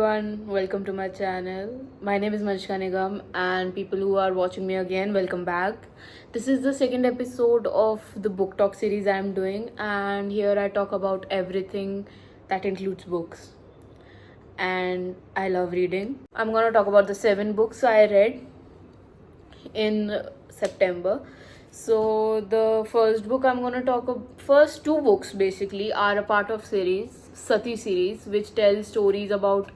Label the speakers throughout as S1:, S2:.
S1: everyone, welcome to my channel. My name is Manishka Nigam, and people who are watching me again, welcome back. This is the second episode of the book talk series I am doing, and here I talk about everything that includes books. And I love reading. I'm gonna talk about the 7 books I read in September. So the first book I'm gonna first 2 books basically are a part of series Sati series, which tells stories about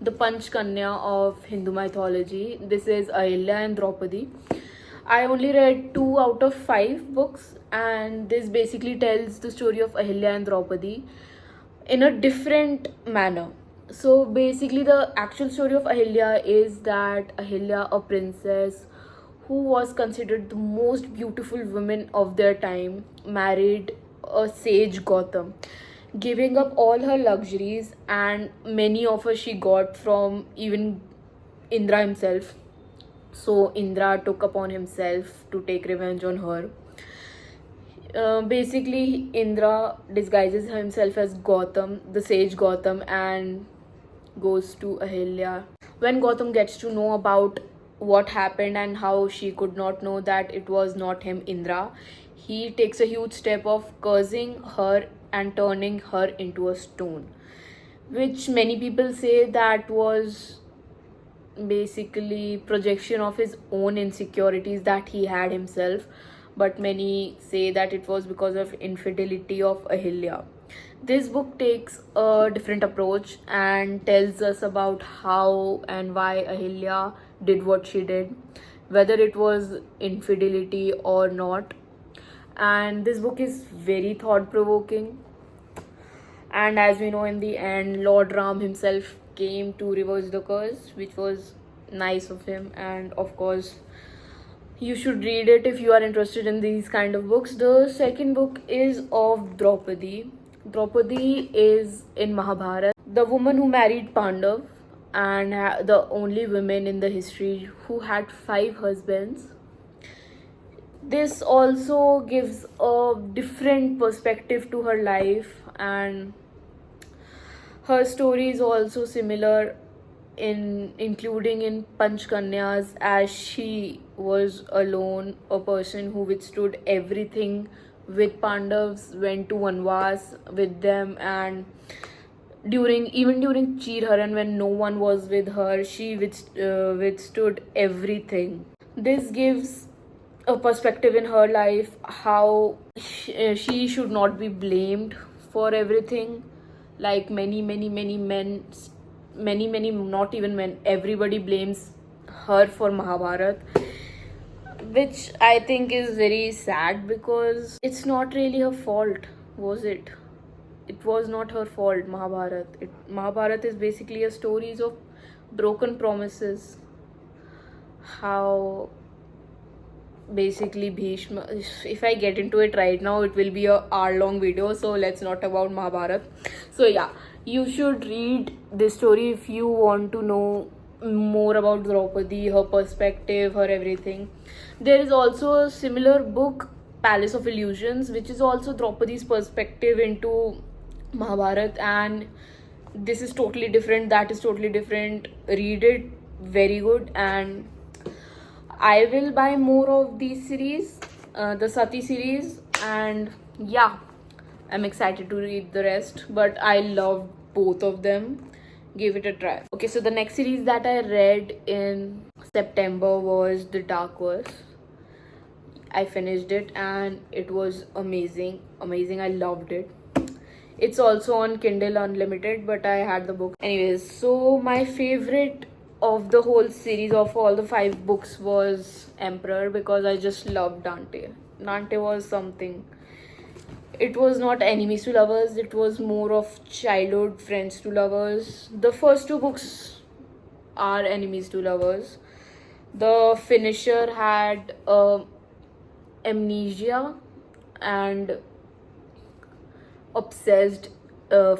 S1: the Panch Kanya of Hindu mythology. This is Ahilya and Draupadi. I only read 2 out of 5 books, and this basically tells the story of Ahilya and Draupadi in a different manner. So basically, the actual story of Ahilya is that Ahilya, a princess who was considered the most beautiful woman of their time, married a sage Gautam, giving up all her luxuries, and many of her she got from even Indra himself. So Indra took upon himself to take revenge on her. Basically, Indra disguises himself as Gautam, the sage Gautam, and goes to Ahilya. When Gautam gets to know about what happened and how she could not know that it was not him, Indra, he takes a huge step of cursing her and turning her into a stone, which many people say that was basically projection of his own insecurities that he had himself, but many say that it was because of infidelity of Ahilya. This book takes a different approach and tells us about how and why Ahilya did what she did, whether it was infidelity or not. And this book is very thought provoking. And as we know, in the end, Lord Ram himself came to reverse the curse, which was nice of him. And of course, you should read it if you are interested in these kind of books. The second book is of Draupadi. Draupadi is in Mahabharata, the woman who married Pandav, and the only woman in the history who had 5 husbands. This also gives a different perspective to her life, and her story is also similar in including in Panchkanyas, as she was alone, a person who withstood everything with Pandavs, went to Vanvas with them, and during Chirharan, when no one was with her, she withstood everything. This gives a perspective in her life how she should not be blamed for everything, like many men, many not even men, everybody blames her for Mahabharat, which I think is very sad because it's not really her fault, was it? It was not her fault. Mahabharat is basically a stories of broken promises. How basically Bhishma, if I get into it right now, it will be a hour-long video. So let's not talk about Mahabharat. So yeah, you should read this story if you want to know more about Draupadi, her perspective, her everything. There is also a similar book, Palace of Illusions, which is also Draupadi's perspective into Mahabharat, and this is totally different, that is totally different. Read it, very good. And I will buy more of these series, the Sati series, and yeah, I'm excited to read the rest, but I love both of them. Give it a try. Okay, so the next series that I read in September was the Darkverse. I finished it and it was amazing. I loved it. It's also on Kindle Unlimited, but I had the book. Anyways, so my favorite of the whole series of all the 5 books was Emperor, because I just loved Dante. Dante was something. It was not enemies to lovers, it was more of childhood friends to lovers. The first 2 books are enemies to lovers. The finisher had amnesia and obsessed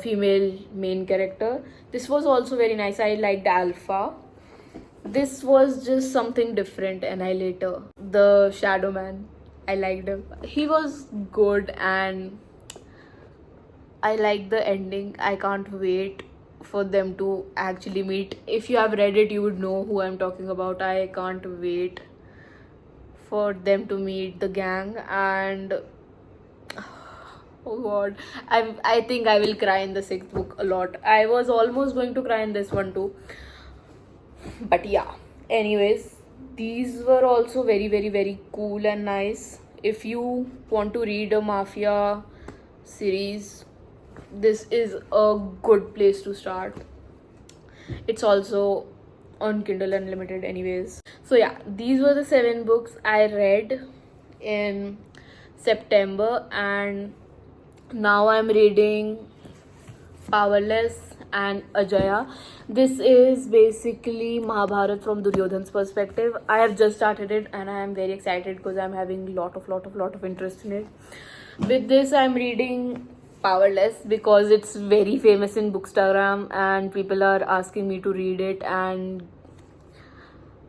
S1: female main character. This was also very nice. I liked Alpha. This was just something different. Annihilator, the Shadow Man, I liked him. He was good, and I like the ending. I can't wait for them to actually meet. If you have read it, you would know who I'm talking about. I can't wait for them to meet the gang. And oh god, I think I will cry in the sixth book a lot. I was almost going to cry in this one too, but yeah. Anyways, these were also very very very cool and nice. If you want to read a mafia series, this is a good place to start. It's also on Kindle Unlimited anyways. So yeah, these were the 7 books I read in September, and now I'm reading Powerless and Ajaya. This is basically Mahabharat from Duryodhan's perspective. I have just started it and I am very excited because I'm having lot of interest in it. With this, I'm reading Powerless because it's very famous in Bookstagram and people are asking me to read it, and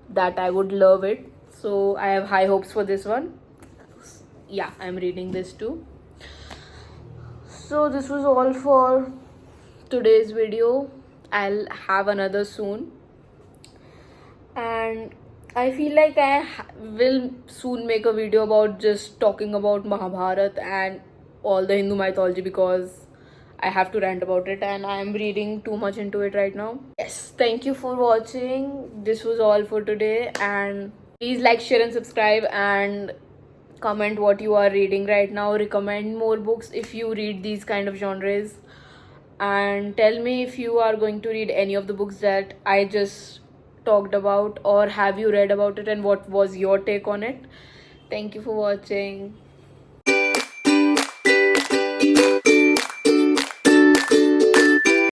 S1: that I would love it. So I have high hopes for this one. Yeah, I'm reading this too. So this was all for today's video. I'll have another soon, and I feel like I will soon make a video about just talking about Mahabharat and all the Hindu mythology, because I have to rant about it and I am reading too much into it right now. Yes, thank you for watching. This was all for today, and please like, share and subscribe, and comment what you are reading right now. Recommend more books if you read these kind of genres, and tell me if you are going to read any of the books that I just talked about, or have you read about it and what was your take on it. Thank you for watching.